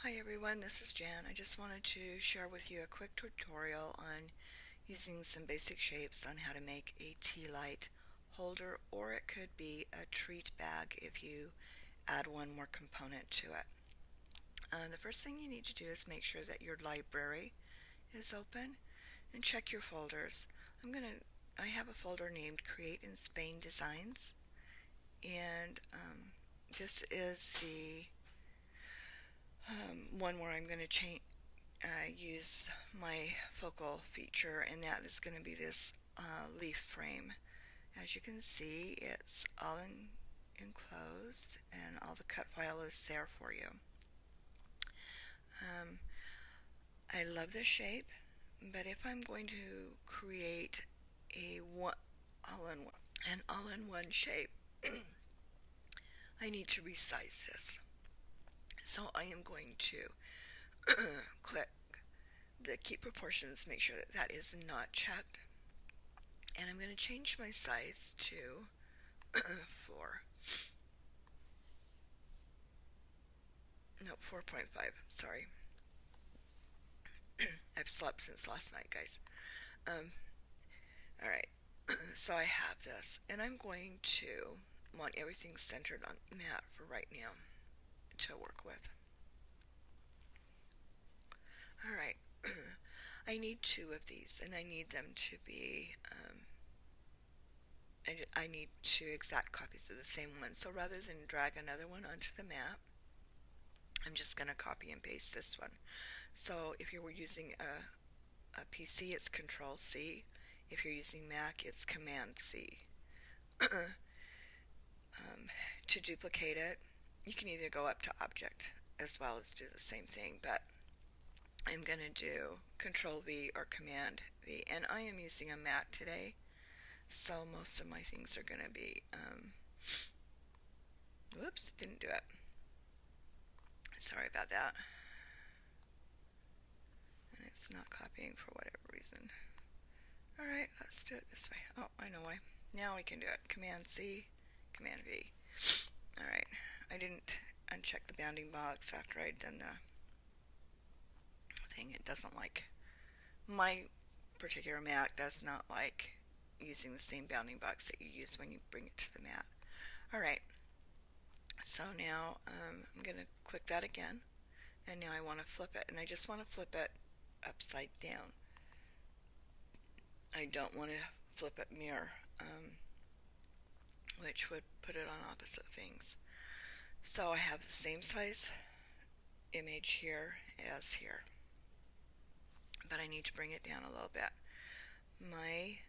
Hi everyone, this is Jan. I just wanted to share with you a quick tutorial on using some basic shapes on how to make a tea light holder, or it could be a treat bag if you add one more component to it. The first thing you need to do is make sure that your library is open and check your folders. I have a folder named Create in Spain Designs, and this is the one where I'm going to use my focal feature, and that is going to be this leaf frame. As you can see, it's all enclosed and all the cut file is there for you. I love this shape, but if I'm going to create an all-in-one shape, I need to resize this. So I am going to click the Keep Proportions, make sure that that is not checked, and I'm going to change my size to 4.5, sorry. I've slept since last night, guys. Alright, so I have this, and I'm going to want everything centered on the mat for right now to work with. Alright, I need two of these, and I need them to be, I need two exact copies of the same one. So rather than drag another one onto the mat, I'm just going to copy and paste this one. So if you were using a PC, it's Control C. If you're using Mac, it's Command C. To duplicate it, you can either go up to Object as well as do the same thing, but I'm going to do Control V or Command V, and I am using a Mac today, so most of my things are going to be, whoops, didn't do it. Sorry about that. And it's not copying for whatever reason. Alright, let's do it this way. Oh, I know why. Now we can do it. Command C, Command V. Alright, I didn't uncheck the bounding box after I'd done the thing. It doesn't like, my particular Mac does not like using the same bounding box that you use when you bring it to the mat. Alright, so now I'm going to click that again, and now I want to flip it, and I just want to flip it upside down. I don't want to flip it mirror, which would put it on opposite things. So I have the same size image here as here, but I need to bring it down a little bit. My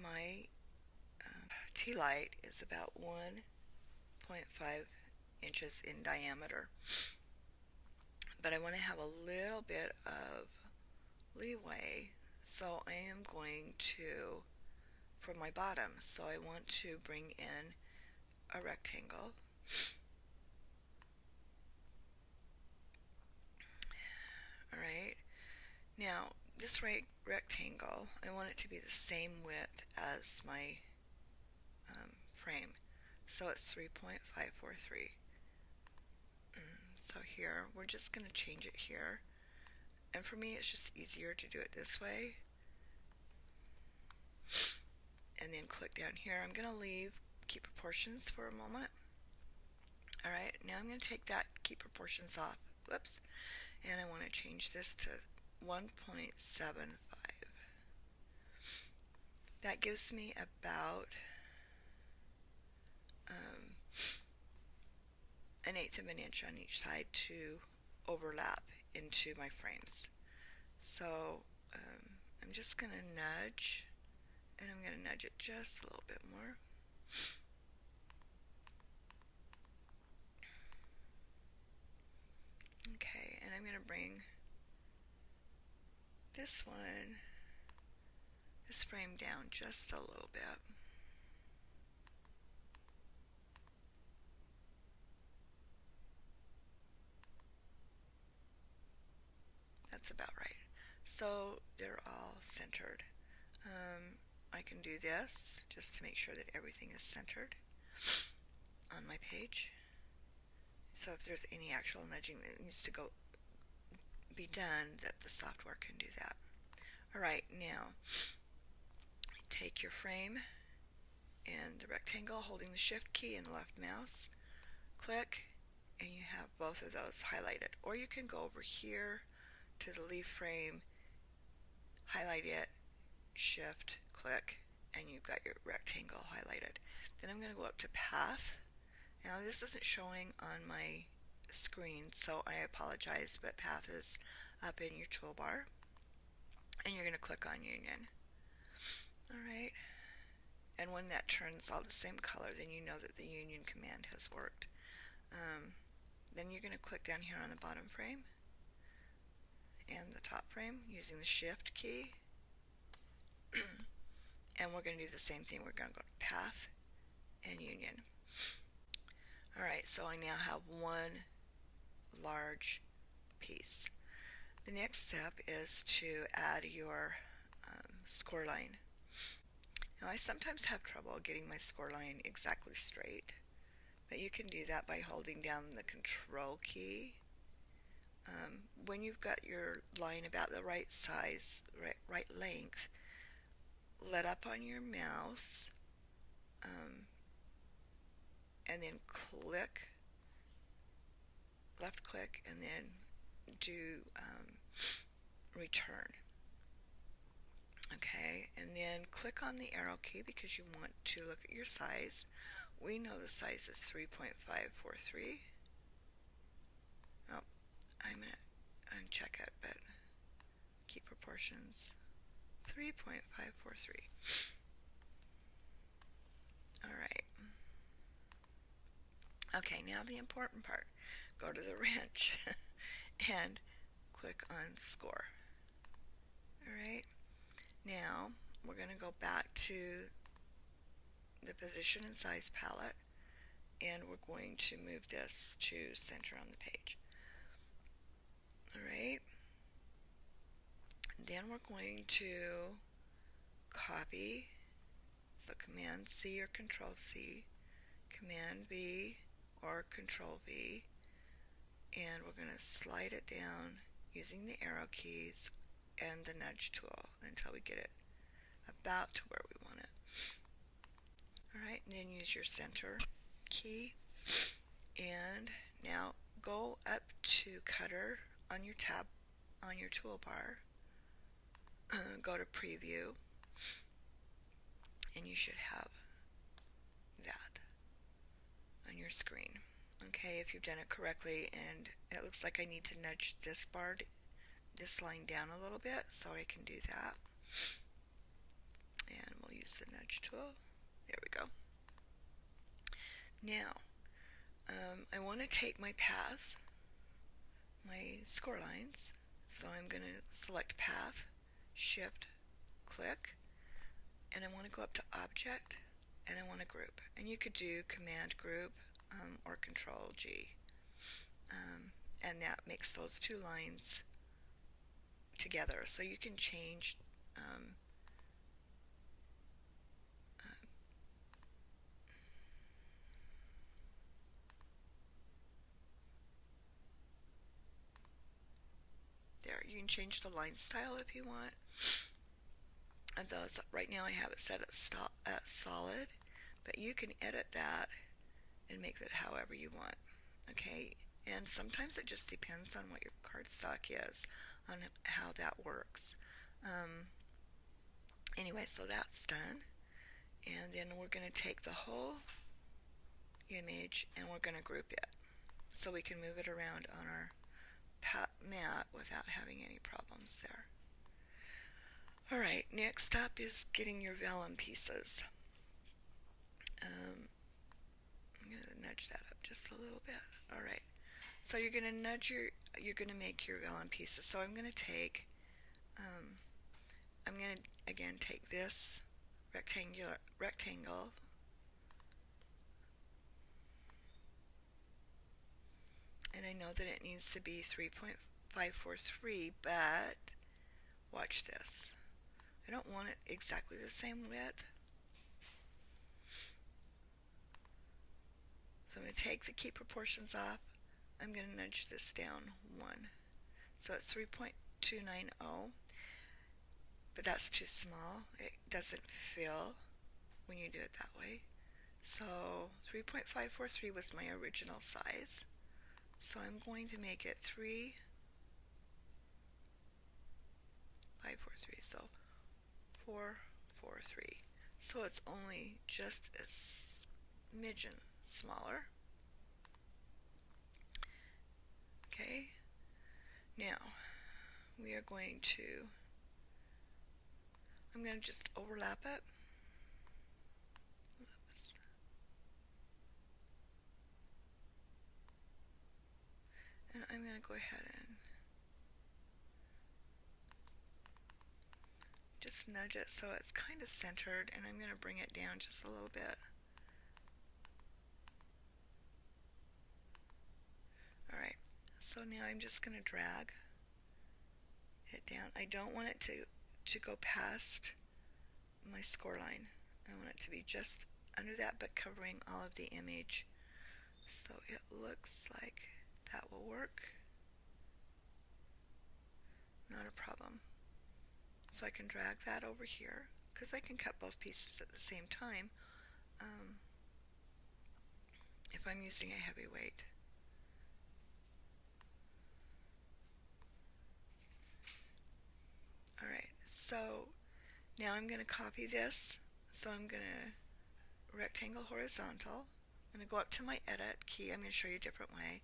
my Tealight is about 1.5 inches in diameter, but I want to have a little bit of leeway, so I am going to, for my bottom, so I want to bring in a rectangle. Alright, now this rectangle, I want it to be the same width as my frame, so it's 3.543. So here, we're just going to change it here, and for me it's just easier to do it this way, and then click down here. I'm going to keep proportions for a moment. Alright, now I'm going to take that keep proportions off, whoops, and I want to change this to 1.75. That gives me about an eighth of an inch on each side to overlap into my frames. So I'm just going to nudge, and I'm going to nudge it just a little bit more. Okay, and I'm going to bring this frame down just a little bit. That's about right. So they're all centered. I can do this just to make sure that everything is centered on my page. So if there's any actual nudging that needs to be done, that the software can do that. Alright, now take your frame and the rectangle, holding the shift key and the left mouse, click, and you have both of those highlighted. Or you can go over here to the leaf frame, highlight it, shift, click, and you've got your rectangle highlighted. Then I'm going to go up to path. Now this isn't showing on my screen, so I apologize, but path is up in your toolbar, and you're going to click on union. Alright, and when that turns all the same color, then you know that the union command has worked. Then you're going to click down here on the bottom frame and the top frame using the shift key, and we're going to do the same thing. We're going to go to path and union. Alright, so I now have one large piece. The next step is to add your score line. Now I sometimes have trouble getting my score line exactly straight, but you can do that by holding down the control key. When you've got your line about the right size, right length, let up on your mouse and then click, left click, and then do return. Okay, and then click on the arrow key because you want to look at your size. We know the size is 3.543. Oh, I'm going to uncheck it, but keep proportions. 3.543. Alright. Okay, now the important part. Go to the wrench and click on score. Alright. Now we're going to go back to the position and size palette, and we're going to move this to center on the page. Alright. Then we're going to copy, so Command C or Control C, Command V or Control V, and we're going to slide it down using the arrow keys and the nudge tool until we get it about to where we want it. Alright, and then use your center key, and now go up to Cutter on your tab on your toolbar, go to Preview, and you should have that on your screen. Okay, if you've done it correctly, and it looks like I need to nudge this line down a little bit, so I can do that. And we'll use the nudge tool. There we go. Now, I want to take my paths, my score lines, so I'm going to select Path, Shift, Click, and I want to go up to Object, and I want to group. And you could do Command Group or Control G, and that makes those two lines together. So you can change there. You can change the line style if you want. And those, right now I have it set at solid, but you can edit that and make it however you want. Okay, and sometimes it just depends on what your cardstock is, on how that works. Anyway, so that's done, and then we're going to take the whole image and we're going to group it so we can move it around on our mat without having any problems there. Alright, next up is getting your vellum pieces. I'm going to nudge that up just a little bit. Alright, so you're going to you're going to make your vellum pieces. So I'm going to take, I'm going to again take this rectangle, and I know that it needs to be 3.543, but watch this. I don't want it exactly the same width. So I'm going to take the key proportions off. I'm going to nudge this down 1. So it's 3.290, but that's too small. It doesn't fill when you do it that way. So 3.543 was my original size. So I'm going to make it 3.543. So 443. So it's only just a smidgen smaller. Okay. Now we are going to, I'm going to just overlap it. Oops. And I'm going to go ahead and just nudge it so it's kind of centered, and I'm going to bring it down just a little bit. Alright, so now I'm just going to drag it down. I don't want it to go past my score line. I want it to be just under that, but covering all of the image. So it looks like that will work. Not a problem. So I can drag that over here, because I can cut both pieces at the same time if I'm using a heavy weight. Alright, so now I'm going to copy this. So I'm going to rectangle horizontal. I'm going to go up to my edit key. I'm going to show you a different way.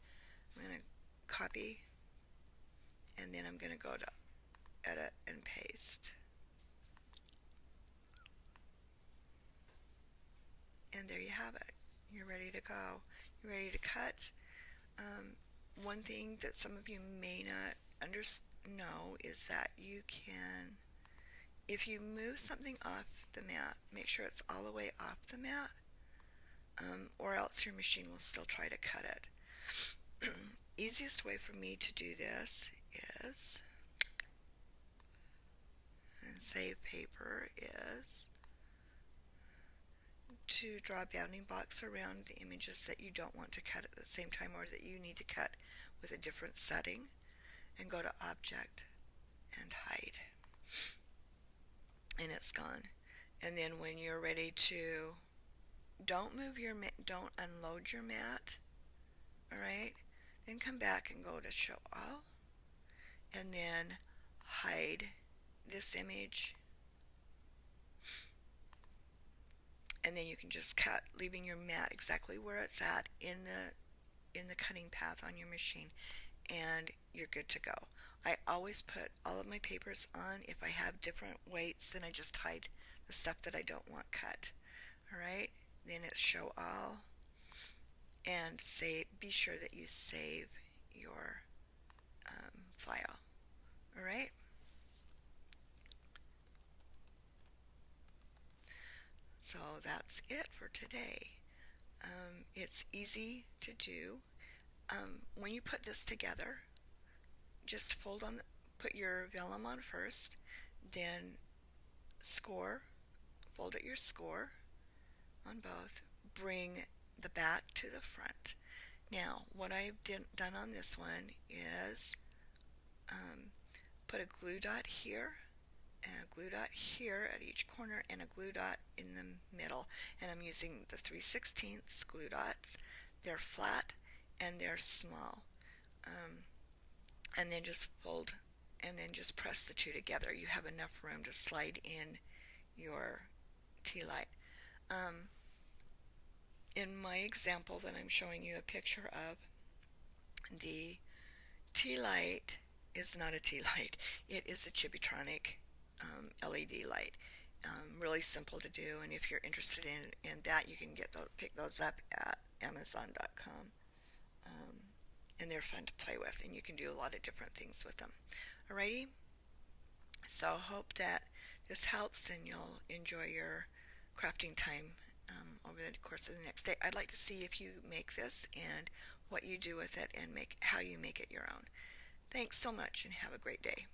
I'm going to copy, and then I'm going to go to edit and paste. And there you have it. You're ready to go. You're ready to cut. One thing that some of you may not know is that you can, if you move something off the mat, make sure it's all the way off the mat, or else your machine will still try to cut it. Easiest way for me to do this is, and save paper, is to draw a bounding box around the images that you don't want to cut at the same time, or that you need to cut with a different setting, and go to Object and Hide. And it's gone. And then when you're ready to, don't unload your mat, alright? Then come back and go to Show All, and then hide this image, and then you can just cut, leaving your mat exactly where it's at in the cutting path on your machine, and you're good to go. I always put all of my papers on. If I have different weights, then I just hide the stuff that I don't want cut. Alright, then it's Show All, and be sure that you save your file. Alright? So that's it for today. It's easy to do. When you put this together, just put your vellum on first, then fold at your score on both, bring the back to the front. Now, what I've done on this one is put a glue dot here, and a glue dot here at each corner, and a glue dot in the middle. And I'm using the 3/16 glue dots. They're flat and they're small. And then just fold, and then just press the two together. You have enough room to slide in your Tealight. In my example that I'm showing you a picture of, the Tealight is not a Tealight. It is a Chibitronic LED light. Really simple to do, and if you're interested in that, you can pick those up at Amazon.com. And they're fun to play with, and you can do a lot of different things with them. Alrighty? So hope that this helps, and you'll enjoy your crafting time over the course of the next day. I'd like to see if you make this and what you do with it, and how you make it your own. Thanks so much, and have a great day.